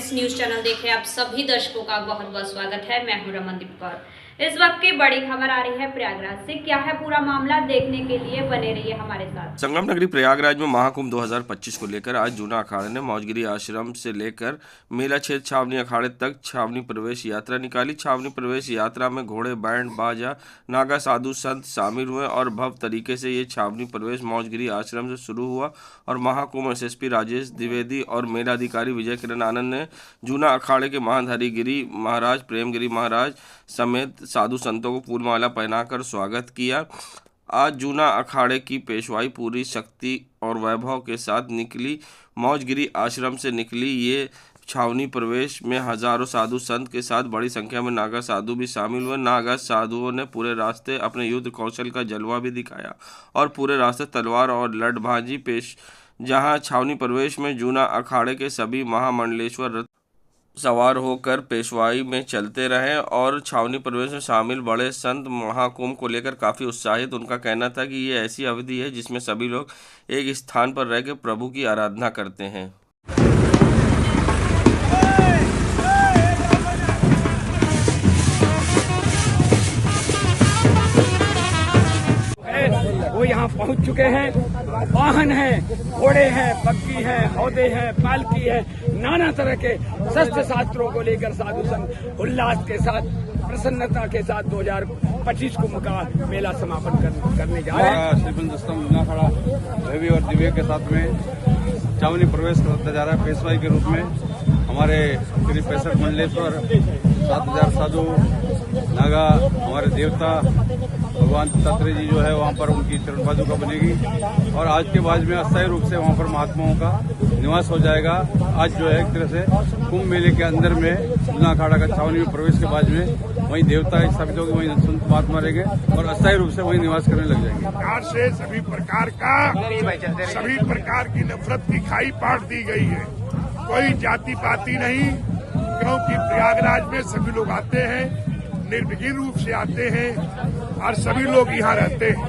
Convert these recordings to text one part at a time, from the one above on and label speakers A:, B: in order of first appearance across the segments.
A: Friends, news channel देख रहे आप सभी दर्शकों का बहुत बहुत स्वागत है। मैं हूं रमनदीप कौर। इस वक्त की बड़ी खबर आ रही है प्रयागराज से। क्या है पूरा मामला, देखने के लिए बने रहिए हमारे साथ।
B: संगम नगरी प्रयागराज में महाकुंभ 2025 को लेकर आज जूना अखाड़े ने मौजगिरी आश्रम से लेकर मेला क्षेत्र छावनी अखाड़े तक छावनी प्रवेश यात्रा निकाली। छावनी प्रवेश यात्रा में घोड़े, बैंड बाजा, नागा, साधु संत शामिल हुए और भव्य तरीके से ये छावनी प्रवेश मौजगिरी आश्रम से शुरू हुआ और महाकुंभ एसएसपी राजेश द्विवेदी और मेला अधिकारी विजय किरण आनंद ने जूना अखाड़े के महंत हरिगिरी महाराज, प्रेमगिरी महाराज समेत साधु संतों को फूलमाला पहनाकर स्वागत किया। आज जूना अखाड़े की पेशवाई पूरी शक्ति और वैभव के साथ निकली। मौजगिरी आश्रम से निकली ये छावनी प्रवेश में हजारों साधु संत के साथ बड़ी संख्या में नागा साधु भी शामिल हुए। नागा साधुओं ने पूरे रास्ते अपने युद्ध कौशल का जलवा भी दिखाया और पूरे रास्ते तलवार और लठबाजी पेश। जहां छावनी प्रवेश में जूना अखाड़े के सभी महामंडलेश्वर सवार होकर पेशवाई में चलते रहे और छावनी प्रवेश में शामिल बड़े संत महाकुंभ को लेकर काफ़ी उत्साहित। उनका कहना था कि ये ऐसी अवधि है जिसमें सभी लोग एक स्थान पर रहकर प्रभु की आराधना करते हैं।
C: वो यहाँ पहुँच चुके हैं। वाहन है, घोड़े हैं, बग्गी है, हौदे हैं, पालकी है, नाना तरह के शस्त्र शास्त्रों को लेकर साधु संत उल्लास के साथ, प्रसन्नता के साथ 2025 कुंभ का मेला समापन करने जा रहे हैं।
D: श्रीबंद जूना अखाड़ा देवी और दिव्य के साथ में छावनी प्रवेश करता जा रहा है पेशवाई के रूप में। हमारे करीब 65 मंडलेश्वर, 7000 साधु, नागा, हमारे देवता भगवान दत्तात्रेय जी जो है वहाँ पर उनकी चरण पादुका बनेगी और आज के बाद में अस्थायी रूप से वहाँ पर महात्माओं का निवास हो जाएगा। आज जो है एक तरह से कुंभ मेले के अंदर में जूना अखाड़ा का छावनी में प्रवेश के बाद में वहीं देवता स्थापित होगी, वहीं संत महात्मा रहेंगे और अस्थायी रूप से वहीं निवास करने लग जाएंगे।
E: सरकार से सभी प्रकार की नफरत की खाई पाट दी गई है। कोई जाति पाति नहीं, क्योंकि प्रयागराज में सभी लोग आते हैं, निर्विघ्न रूप से आते हैं और सभी लोग यहाँ रहते हैं।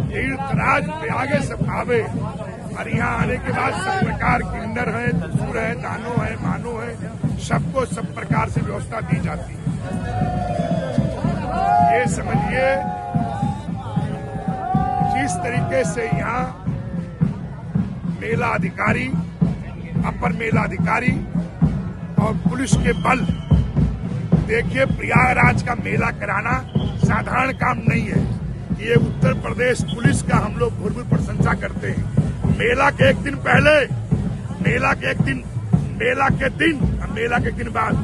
E: तीर्थराज प्रयागे सब आवे और यहाँ आने के बाद सब प्रकार किन्नर है, दूसर है, दानो है, मानो है, सबको सब प्रकार से व्यवस्था दी जाती है। ये समझिए जिस तरीके से यहाँ मेला अधिकारी, अपर मेला अधिकारी और पुलिस के बल, देखिए प्रयागराज का मेला कराना साधारण काम नहीं है। ये उत्तर प्रदेश पुलिस का हम लोग भरपूर प्रशंसा करते हैं। मेला के एक दिन पहले, मेला के दिन और मेला के दिन बाद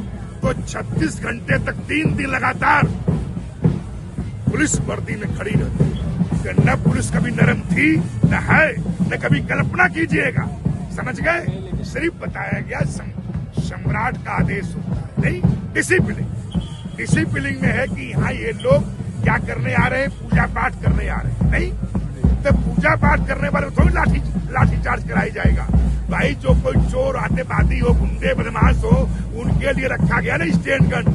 E: तो 36 घंटे तक 3 दिन लगातार पुलिस वर्दी में खड़ी रहती है। न पुलिस कभी नरम थी, न है, न कभी कल्पना कीजिएगा। समझ गए? सिर्फ बताया गया सम्राट का आदेश होता है, नहीं डिसिप्लिन में है कि यहाँ ये लोग क्या करने आ रहे हैं, पूजा पाठ करने आ रहे हैं। नहीं तो पूजा पाठ करने वाले थोड़ी लाठी चार्ज कराई जाएगा। भाई जो कोई चोर, आतंकवादी हो, गुंडे बदमाश हो, उनके लिए रखा गया ना स्टैंड गन,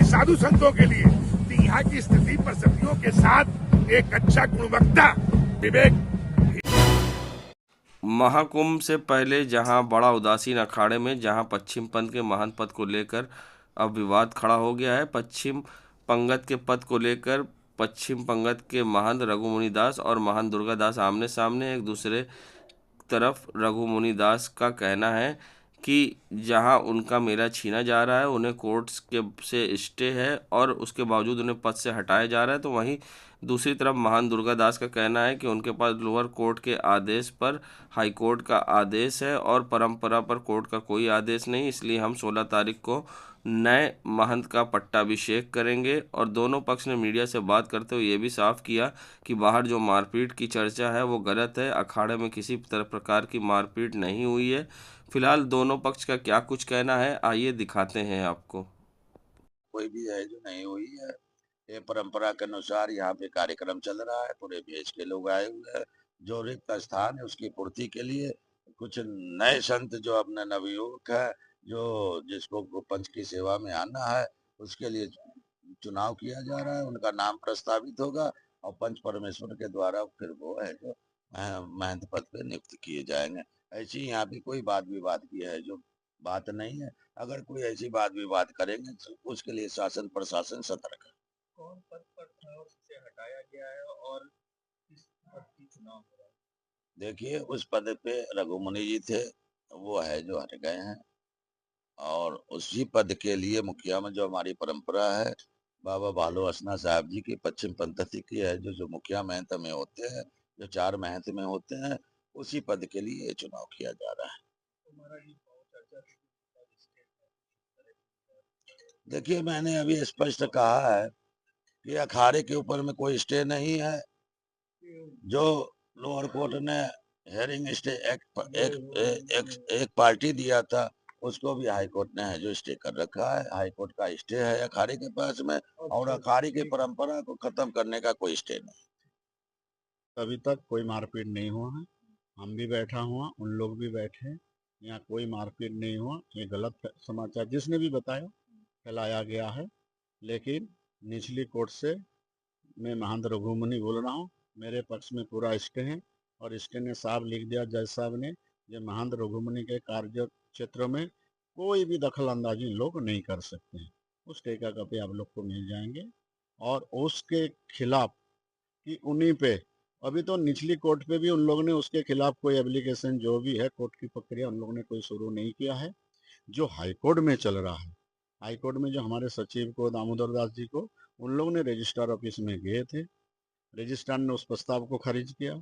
E: साधु संतों के लिए। तो यहाँ की स्थिति परिस्थितियों के साथ एक अच्छा गुणवत्ता विवेक।
B: महाकुंभ से पहले जहां बड़ा उदासीन अखाड़े में जहां पश्चिम पंथ के महंत पद को लेकर अब विवाद खड़ा हो गया है। पश्चिम पंगत के पद को लेकर पश्चिम पंगत के महंत रघुमुनि दास और महंत दुर्गा दास आमने सामने। एक दूसरे तरफ रघुमुनि दास का कहना है कि जहां उनका मेला छीना जा रहा है, उन्हें कोर्ट के से स्टे है और उसके बावजूद उन्हें पद से हटाया जा रहा है। तो वहीं दूसरी तरफ महंत दुर्गा दास का कहना है कि उनके पास लोअर कोर्ट के आदेश पर हाई कोर्ट का आदेश है और परंपरा पर कोर्ट का कोई आदेश नहीं, इसलिए हम 16 तारीख को नए महंत का पट्टाभिषेक करेंगे। और दोनों पक्ष ने मीडिया से बात करते हुए ये भी साफ किया कि बाहर जो मारपीट की चर्चा है वो गलत है। अखाड़े में किसी प्रकार की मारपीट नहीं हुई है। फिलहाल दोनों पक्ष का क्या कुछ कहना है, आइए दिखाते हैं आपको।
F: कोई भी है जो नहीं हुई है। ये परंपरा के अनुसार यहाँ पे कार्यक्रम चल रहा है, पूरे देश के लोग आए हुए हैं। जो रिक्त स्थान है उसकी पूर्ति के लिए कुछ नए संत जो अपने नवयुवक है, जो जिसको पंच की सेवा में आना है, उसके लिए चुनाव किया जा रहा है। उनका नाम प्रस्तावित होगा और पंच परमेश्वर के द्वारा फिर वो है जो महंत पद पे नियुक्त किए जाएंगे। ऐसी यहाँ पे कोई वाद विवाद की है जो बात नहीं है। अगर कोई ऐसी बात विवाद करेंगे तो उसके लिए शासन प्रशासन सतर्क है।
G: कौन पद पर था और उसे हटाया गया है और किस पद की चुनाव हो रहा है?
F: देखिए, उस पद पे रघुमुनि जी थे, वो है जो हट गए हैं, और उसी पद के लिए मुखिया में जो हमारी परंपरा है, बाबा भालो असना साहब जी की पश्चिम पंथी की है, जो मुखिया महंत में होते हैं, जो 4 महंत में होते हैं, उसी पद के लिए ये चुनाव किया जा रहा है।
G: तुम्हारा ये बहुत चर्चा थी कि आज स्टेट में
F: देखिए, मैंने अभी स्पष्ट कहा है कि अखाड़े के ऊपर में कोई स्टे नहीं है। जो लोअर कोर्ट ने हेयरिंग स्टे एक पार्टी दिया था, उसको भी हाई कोर्ट ने है जो स्टे कर रखा है। हाई कोर्ट का स्टे है अखाड़े के पास में, और अखाड़े की परंपरा को खत्म करने का कोई स्टे नहीं।
H: अभी तक कोई मारपीट नहीं हुआ है। हम भी बैठा हुआ, उन लोग भी बैठे हैं। यहाँ कोई मारपीट नहीं हुआ। ये गलत समाचार जिसने भी बताया फैलाया गया है। लेकिन निचली कोर्ट से मैं महंत रघुमुनि बोल रहा हूँ, मेरे पक्ष में पूरा स्टे है, और स्टे ने साफ लिख दिया जज साहब ने, ये महंत रघुमुनि के कार्य क्षेत्र में कोई भी दखल अंदाजी लोग नहीं कर सकते हैं। उस स्टे का कॉपी आप लोग को मिल जाएंगे, और उसके खिलाफ कि उन्हीं पे अभी तो निचली कोर्ट पे भी उन लोगों ने उसके खिलाफ कोई एप्लीकेशन जो भी है कोर्ट की प्रक्रिया उन लोगों ने कोई शुरू नहीं किया है। जो हाई कोर्ट में चल रहा है, हाई कोर्ट में जो हमारे सचिव को दामोदर दास जी को उन लोगों ने रजिस्ट्रार ऑफिस में गए थे, रजिस्ट्रार ने उस प्रस्ताव को खारिज किया।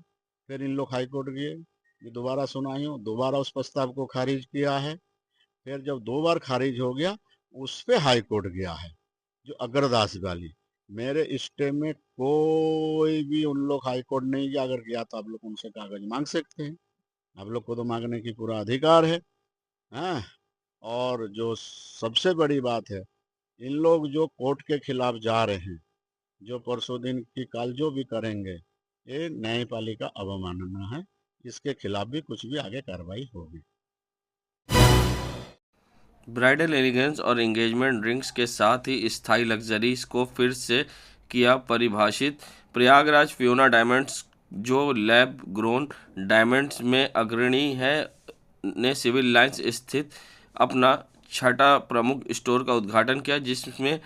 H: फिर इन लोग हाई कोर्ट गए, ये दोबारा सुनाई हो, दोबारा उस प्रस्ताव को खारिज किया है। फिर जब 2 बार खारिज हो गया, उस पे हाई कोर्ट गया है, जो अग्रदास वाली। मेरे स्टे में कोई भी उन लोग हाई कोर्ट नहीं गया। अगर गया तो आप लोग उनसे कागज मांग सकते हैं, आप लोग को तो मांगने की पूरा अधिकार है। हाँ, और जो सबसे बड़ी बात है, इन लोग जो कोर्ट के खिलाफ जा रहे हैं, जो परसों दिन की काल जो भी करेंगे, ये न्यायपालिका अवमानना है। इसके खिलाफ भी कुछ भी आगे कार्रवाई होगी।
B: ब्राइडल एलिगेंस और एंगेजमेंट रिंग्स के साथ ही स्थाई लग्जरीज को फिर से किया परिभाषित। प्रयागराज फियोना डायमंड्स, जो लैब ग्रोन डायमंड्स में अग्रणी है, ने सिविल लाइंस स्थित अपना 6ठा प्रमुख स्टोर का उद्घाटन किया, जिसमें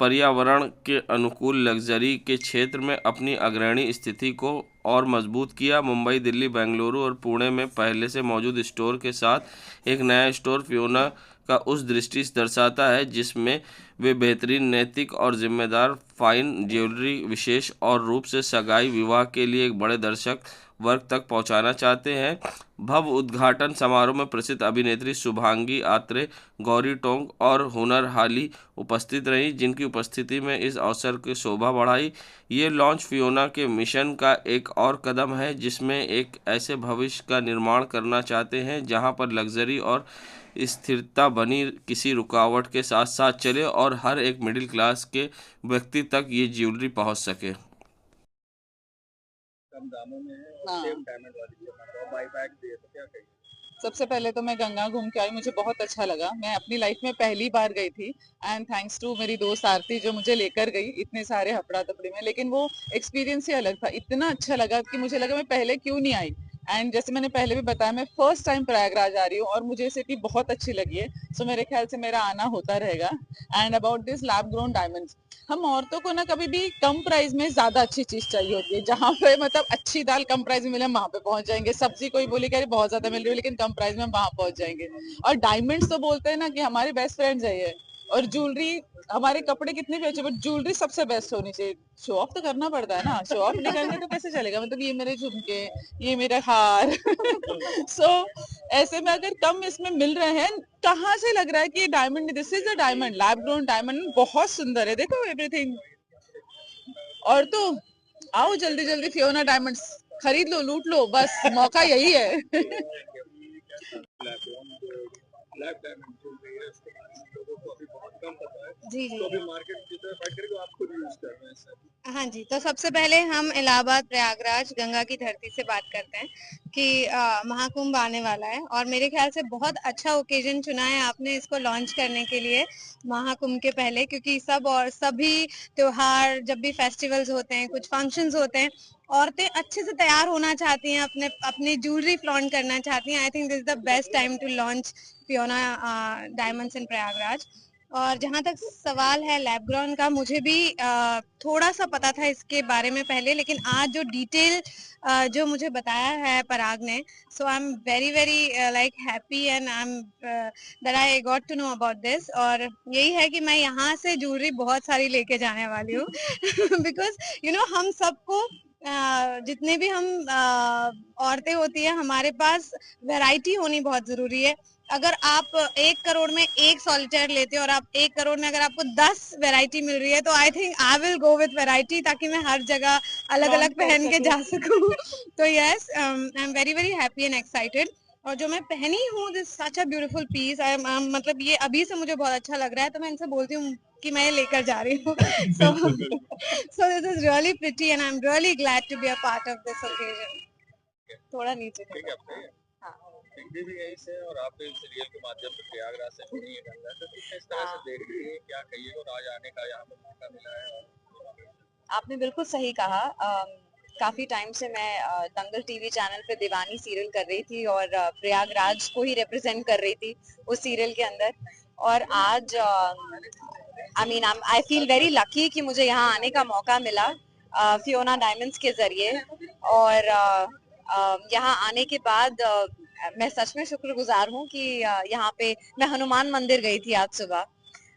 B: पर्यावरण के अनुकूल लग्जरी के क्षेत्र में अपनी अग्रणी स्थिति को और मजबूत किया। मुंबई, दिल्ली, बेंगलुरु और पुणे में पहले से मौजूद स्टोर के साथ एक नया स्टोर फियोना का उस दृष्टि से दर्शाता है जिसमें वे बेहतरीन, नैतिक और जिम्मेदार फाइन ज्वेलरी विशेष और रूप से सगाई विवाह के लिए एक बड़े दर्शक वर्ग तक पहुंचाना चाहते हैं। भव्य उद्घाटन समारोह में प्रसिद्ध अभिनेत्री शुभांगी आत्रे, गौरी टोंग और हुनर हाली उपस्थित रहीं, जिनकी उपस्थिति में इस अवसर की शोभा बढ़ाई। ये लॉन्च फियोना के मिशन का एक और कदम है, जिसमें एक ऐसे भविष्य का निर्माण करना चाहते हैं जहां पर लग्जरी और स्थिरता बनी किसी रुकावट के साथ साथ चले और हर एक मिडिल क्लास के व्यक्ति तक ये ज्वेलरी पहुंच सके।
G: कम दामों में है और
I: हाँ।
G: सेम डायमंड वाली है, बाई बैक दिए तो क्या कहिए?
I: सबसे पहले तो मैं गंगा घूम के आई, मुझे बहुत अच्छा लगा। मैं अपनी लाइफ में पहली बार गई थी, एंड थैंक्स टू मेरी दोस्त आरती जो मुझे लेकर गई इतने सारे हफड़ा तफड़ी में। लेकिन वो एक्सपीरियंस ही अलग था, इतना अच्छा लगा कि मुझे लगा मैं पहले क्यों नहीं आई। एंड जैसे मैंने पहले भी बताया, मैं फर्स्ट टाइम प्रयागराज आ रही हूँ और मुझे सिटी बहुत अच्छी लगी है, सो मेरे ख्याल से मेरा आना होता रहेगा। And about this lab grown diamonds, हम औरतों को ना कभी भी कम प्राइस में ज्यादा अच्छी चीज चाहिए होती है। जहाँ पे मतलब अच्छी दाल कम प्राइस में मिले हम वहां पे पहुंच जाएंगे, सब्जी कोई बोली कह रही बहुत ज्यादा मिल रही है लेकिन कम प्राइस में हम वहां पहुंच जाएंगे। और डायमंड्स तो बोलते हैं ना कि हमारे बेस्ट फ्रेंड्स है ये। और ज्वेलरी, हमारे कपड़े कितने भी अच्छे, बट ज्वेलरी सबसे बेस्ट होनी चाहिए। शो ऑफ तो करना पड़ता है ना, शो ऑफ नहीं करेंगे तो कैसे चलेगा। मतलब ये मेरे झुमके, ये मेरा हार सो ऐसे में अगर कम इसमें मिल रहे हैं, कहाँ से लग रहा है कि ये diamond, this is a diamond, lab grown diamond, बहुत सुंदर है। देखो एवरीथिंग। और तो आओ जल्दी जल्दी फियोना डायमंड्स खरीद लो, लूट लो, बस मौका यही है।
G: ब्लैक डायमंड चल रही है, उसके बारे में लोगों को अभी बहुत कम पता है।
J: जी जी
G: तो अभी मार्केट की तरफ फाइट करेंगे, आप खुद यूज कर रहे हैं सर।
J: हाँ जी, तो सबसे पहले हम इलाहाबाद प्रयागराज गंगा की धरती से बात करते हैं कि महाकुंभ आने वाला है और मेरे ख्याल से बहुत अच्छा ओकेजन चुना है आपने इसको लॉन्च करने के लिए महाकुंभ के पहले, क्योंकि सब और सभी त्योहार, जब भी फेस्टिवल्स होते हैं, कुछ फंक्शंस होते हैं, औरतें अच्छे से तैयार होना चाहती हैं, अपने अपनी ज्वेलरी फ्लॉन्ट करना चाहती हैं। I think this is the best time to launch Fiona diamonds in Prayagraj. और जहां तक सवाल है लैब ग्राउंड का, मुझे भी थोड़ा सा पता था इसके बारे में पहले, लेकिन आज जो डिटेल जो मुझे बताया है पराग ने, so I am very very like happy and I am that I got to know about this. और यही है कि मैं यहाँ से ज्वेलरी बहुत सारी लेके जाने वाली हूँ बिकॉज यू नो हम सबको जितने भी हम औरतें होती है, हमारे पास वैरायटी होनी बहुत जरूरी है। अगर आप 1 करोड़ में 1 सॉलिटेयर लेते हो और आप 1 करोड़ में अगर आपको 10 वैरायटी मिल रही है, तो I think I will go with variety, ताकि मैं हर जगह अलग अलग पहन के जा सकूं। तो yes, I am very very happy and excited. और जो मैं पहनी हूँ, this such a beautiful piece, मतलब ये अभी से मुझे बहुत अच्छा लग रहा है, तो मैं इनसे बोलती हूँ कि मैं ये लेकर जा रही हूँ। so this is really pretty and I'm really glad to be a part of this occasion. थोड़ा नीचे
G: हिंदी भी यही से, और आप इस सीरियल के माध्यम से प्रयागराज से जुड़ी है गंगा, तो किस तरह से देख रही है, क्या कहिए, और आज आने का यहाँ पे मौका मिला है?
K: आपने बिल्कुल सही कहा। काफी टाइम से मैं दंगल टीवी चैनल पे दीवानी सीरियल कर रही थी और प्रयागराज को ही रिप्रेजेंट कर रही थी उस सीरियल के अंदर। और आज आई फील वेरी लकी कि मुझे यहाँ आने का मौका मिला फियोना डायमंड्स के जरिए। और यहाँ आने के बाद मैं सच में शुक्रगुजार हूँ कि यहाँ पे मैं हनुमान मंदिर गई थी आज सुबह,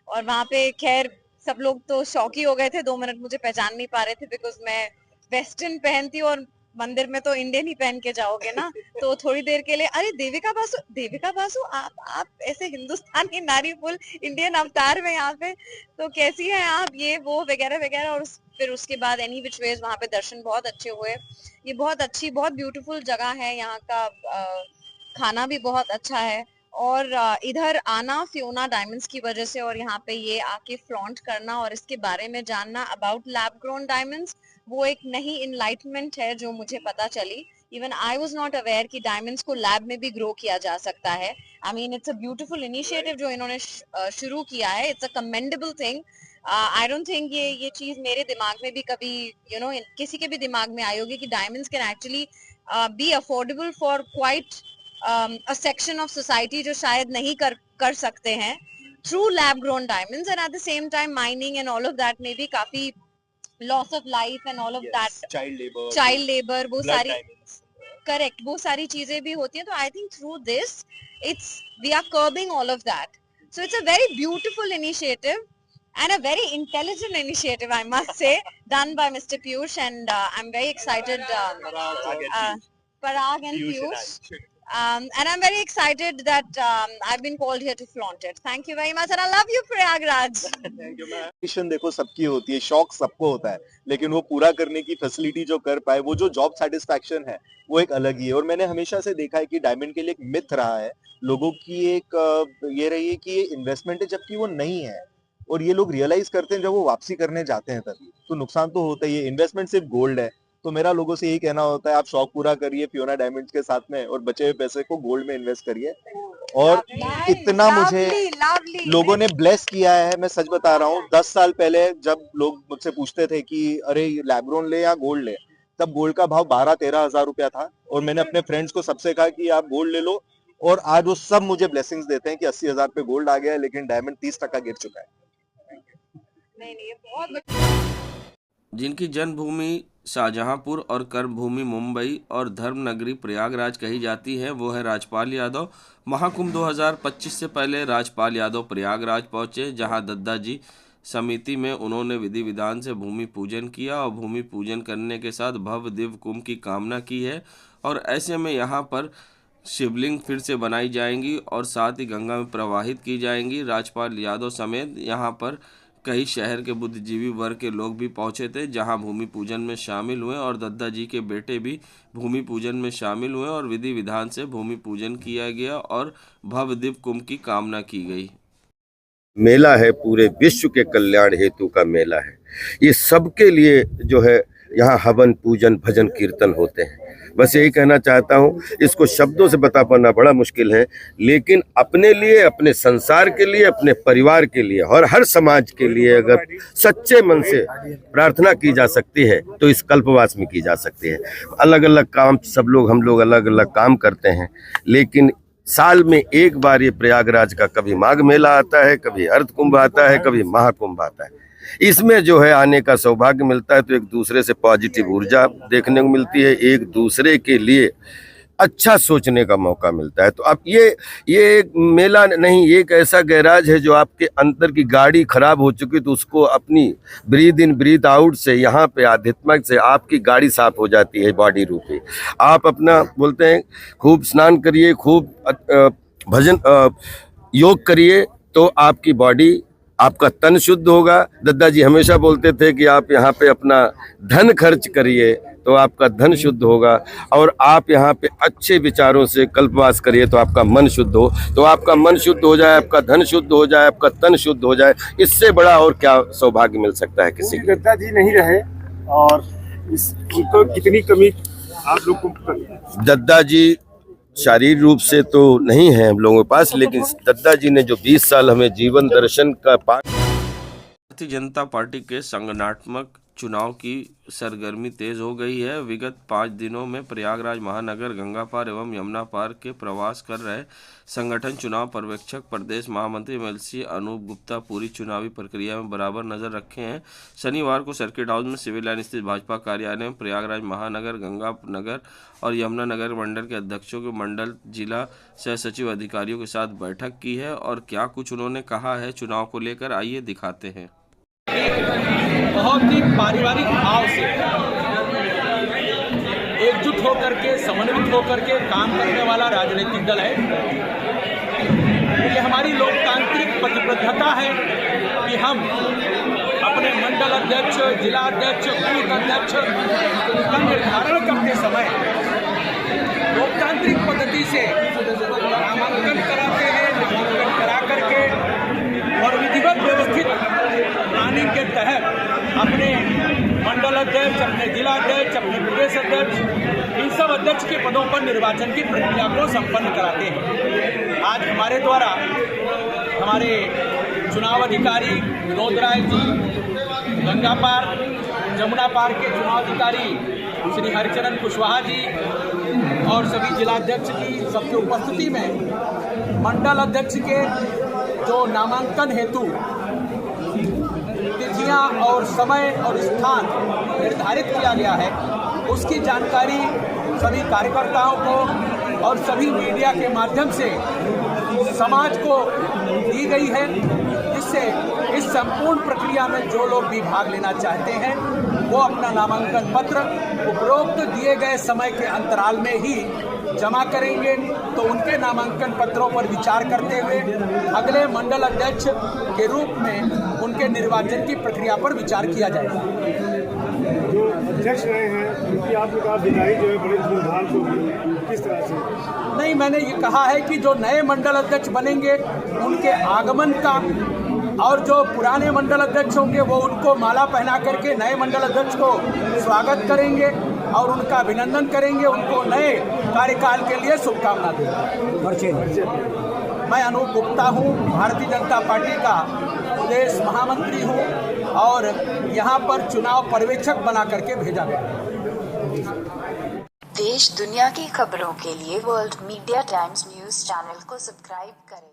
K: और वहाँ पे खैर सब लोग तो शौक ही हो गए थे, 2 मिनट मुझे पहचान नहीं पा रहे थे, बिकॉज मैं वेस्टर्न पहनती हूँ और मंदिर में तो इंडियन ही पहन के जाओगे ना। तो थोड़ी देर के लिए, अरे देविका बासु आप ऐसे हिंदुस्तानी नारी फुल इंडियन अवतार में यहाँ पे, तो कैसी है आप, ये वो वगैरह वगैरह। और फिर उसके बाद एनी विच वेज वहाँ पे दर्शन बहुत अच्छे हुए। ये बहुत अच्छी, बहुत ब्यूटीफुल जगह है। यहाँ का खाना भी बहुत अच्छा है, और इधर आना फियोना डायमंड्स की वजह से, और यहाँ पे ये आके फ्लॉन्ट करना और इसके बारे में जानना अबाउट लैब ग्रोन डायमंड्स, वो एक नई इनलाइटमेंट है जो मुझे पता चली। Even I was not aware कि डायमंड्स को लैब में भी ग्रो किया जा सकता है। I mean it's a beautiful initiative जो इन्होंने शुरू किया है। It's a commendable thing. I don't think ये चीज मेरे दिमाग में भी कभी किसी के भी दिमाग में आई होगी कि diamonds can actually B affordable for quite a section of society जो शायद नहीं कर सकते हैं through lab grown diamonds, and at the same time mining and all of that may be काफी loss of life and all of that, child labor वो सारी correct, वो सारी चीजें भी होती हैं। तो I think through this we are curbing all of that, so it's a very beautiful initiative and a very intelligent initiative, I must say, done by Mr. Piyush, and I'm very excited, Parag and Piyush. And I'm very excited that I've been called here to flaunt it. Thank you very much, and I love you, Prayagraj.
L: Thank you, ma'am. Mission देखो सबकी होती है, शौक सबको होता है, लेकिन वो पूरा करने की फैसिलिटी जो कर पाए, वो जो जॉब सेटिस्फैक्शन है, वो एक अलग ही है। और मैंने हमेशा से देखा है कि डायमंड के लिए एक मिथ रहा है, लोगों की एक ये रही है कि ये इन्वेस्टमेंट है, जबकि वो नहीं है। और ये लोग रियलाइज करते हैं जब वो वापसी करने जाते हैं तभी। तो नुकसान तो होता ही है। इन्वेस्टमेंट सिर्फ गोल्ड है। तो मेरा लोगों से यही कहना होता है, आप शौक पूरा करिए फियोना डायमंड्स के साथ में, और बचे हुए पैसे को गोल्ड में इन्वेस्ट करिए। और इतना मुझे लोगों ने ब्लेस किया है, मैं सच बता रहा हूँ। 10 साल पहले जब लोग मुझसे पूछते थे कि अरे लैब ग्रोन ले या गोल्ड ले, तब गोल्ड का भाव 12-13 हजार रुपया था। और मैंने अपने फ्रेंड्स को सबसे कहा कि आप गोल्ड ले लो, और आज वो सब मुझे ब्लेसिंग्स देते हैं कि 80 हजार पे गोल्ड आ गया है, लेकिन डायमंड 30% गिर चुका है।
B: जिनकी जन्मभूमि शाहजहांपुर और कर्मभूमि मुंबई और धर्मनगरी प्रयागराज कही जाती है, वो है राजपाल यादव। महाकुंभ 2025 से पहले राजपाल यादव प्रयागराज पहुंचे, जहां दद्दा जी समिति में उन्होंने विधि विधान से भूमि पूजन किया और भूमि पूजन करने के साथ भव्य दिव्य कुंभ की कामना की है। और ऐसे में यहाँ पर शिवलिंग फिर से बनाई जाएंगी और साथ ही गंगा में प्रवाहित की जाएंगी। राजपाल यादव समेत यहाँ पर कई शहर के बुद्धिजीवी वर्ग के लोग भी पहुंचे थे, जहां भूमि पूजन में शामिल हुए, और दद्दा जी के बेटे भी भूमि पूजन में शामिल हुए और विधि विधान से भूमि पूजन किया गया और भव्य दिव्य कुंभ की कामना की गई।
M: मेला है, पूरे विश्व के कल्याण हेतु का मेला है। ये सबके लिए जो है यहाँ हवन पूजन भजन कीर्तन होते हैं। बस यही कहना चाहता हूँ, इसको शब्दों से बता पाना बड़ा मुश्किल है, लेकिन अपने लिए, अपने संसार के लिए, अपने परिवार के लिए और हर समाज के लिए अगर सच्चे मन से प्रार्थना की जा सकती है तो इस कल्पवास में की जा सकती है। अलग अलग काम हम लोग अलग अलग काम करते हैं, लेकिन साल में एक बार ये प्रयागराज का कभी माघ मेला आता है, कभी अर्ध कुंभ आता है, कभी महाकुंभ आता है। इसमें जो है आने का सौभाग्य मिलता है, तो एक दूसरे से पॉजिटिव ऊर्जा देखने को मिलती है, एक दूसरे के लिए अच्छा सोचने का मौका मिलता है। तो अब ये एक मेला नहीं, एक ऐसा गैराज है जो आपके अंदर की गाड़ी खराब हो चुकी तो उसको अपनी ब्रीथ इन ब्रीथ आउट से यहाँ पे आध्यात्मिक से आपकी गाड़ी साफ हो जाती है बॉडी रूपी। आप अपना बोलते हैं खूब स्नान करिए, खूब भजन योग करिए, तो आपकी बॉडी, आपका तन शुद्ध होगा। दादाजी हमेशा बोलते थे कि आप यहाँ पे अपना धन खर्च करिए तो आपका धन शुद्ध होगा, और आप यहाँ पे अच्छे विचारों से कल्पवास करिए तो आपका मन शुद्ध हो, तो आपका मन शुद्ध हो जाए, आपका धन शुद्ध हो जाए, आपका तन शुद्ध हो जाए। इससे बड़ा और क्या सौभाग्य मिल सकता है किसी को।
N: दादाजी नहीं रहे और उनको कितनी कमी आप लोग को?
M: दादाजी शारीरिक रूप से तो नहीं है हम लोगों के पास, लेकिन दादाजी ने जो 20 साल हमें जीवन दर्शन का
B: भारतीय जनता पार्टी के संगठनात्मक चुनाव की सरगर्मी तेज हो गई है। विगत 5 दिनों में प्रयागराज महानगर गंगा पार एवं यमुना पार के प्रवास कर रहे संगठन चुनाव पर्यवेक्षक प्रदेश महामंत्री MLC अनूप गुप्ता पूरी चुनावी प्रक्रिया में बराबर नजर रखे हैं। शनिवार को सर्किट हाउस में सिविल लाइन स्थित भाजपा कार्यालय में प्रयागराज महानगर, गंगा नगर और यमुना नगर मंडल के अध्यक्षों के मंडल जिला सह सचिव अधिकारियों के साथ बैठक की है, और क्या कुछ उन्होंने कहा है चुनाव को लेकर, आइए दिखाते हैं।
O: बहुत ही पारिवारिक भाव से एकजुट होकर के, समन्वित होकर के काम करने वाला राजनीतिक दल है। ये हमारी लोकतांत्रिक प्रतिबद्धता है कि हम अपने मंडल अध्यक्ष, जिला अध्यक्ष, बूथ अध्यक्ष का निर्धारण करते समय लोकतांत्रिक पद्धति से नामांकन कराते हैं। नामांकन करा करके और विधिवत व्यवस्थित प्लानिंग के तहत अपने मंडल अध्यक्ष, अपने जिला अध्यक्ष, अपने प्रदेश अध्यक्ष, इन सब अध्यक्ष के पदों पर निर्वाचन की प्रक्रिया को संपन्न कराते हैं। आज हमारे द्वारा हमारे चुनाव अधिकारी विनोद राय जी, गंगा पार, जमुना पार के चुनाव अधिकारी श्री हरिचरण कुशवाहा जी और सभी जिलाध्यक्ष की सबकी उपस्थिति में मंडल अध्यक्ष के जो नामांकन हेतु तिथियां और समय और स्थान निर्धारित किया गया है, उसकी जानकारी सभी कार्यकर्ताओं को और सभी मीडिया के माध्यम से समाज को दी गई है, जिससे इस संपूर्ण प्रक्रिया में जो लोग भी भाग लेना चाहते हैं वो अपना नामांकन पत्र उपरोक्त दिए गए समय के अंतराल में ही जमा करेंगे। तो उनके नामांकन पत्रों पर विचार करते हुए अगले मंडल अध्यक्ष के रूप में उनके निर्वाचन की प्रक्रिया पर विचार किया जाएगा।
N: जो अध्यक्ष रहे हैं उनकी आपका विदाई जो है बड़े धूमधाम से किस तरह से?
O: नहीं, मैंने ये कहा है कि जो नए मंडल अध्यक्ष बनेंगे उनके आगमन का, और जो पुराने मंडल अध्यक्ष होंगे वो उनको माला पहना करके नए मंडल अध्यक्ष को स्वागत करेंगे और उनका अभिनंदन करेंगे, उनको नए कार्यकाल के लिए शुभकामना देंगे। मैं अनूप गुप्ता हूँ, भारतीय जनता पार्टी का प्रदेश महामंत्री हूँ और यहाँ पर चुनाव पर्यवेक्षक बना करके भेजा गया।
P: देश दुनिया की खबरों के लिए world media times news channel को सब्सक्राइब करें।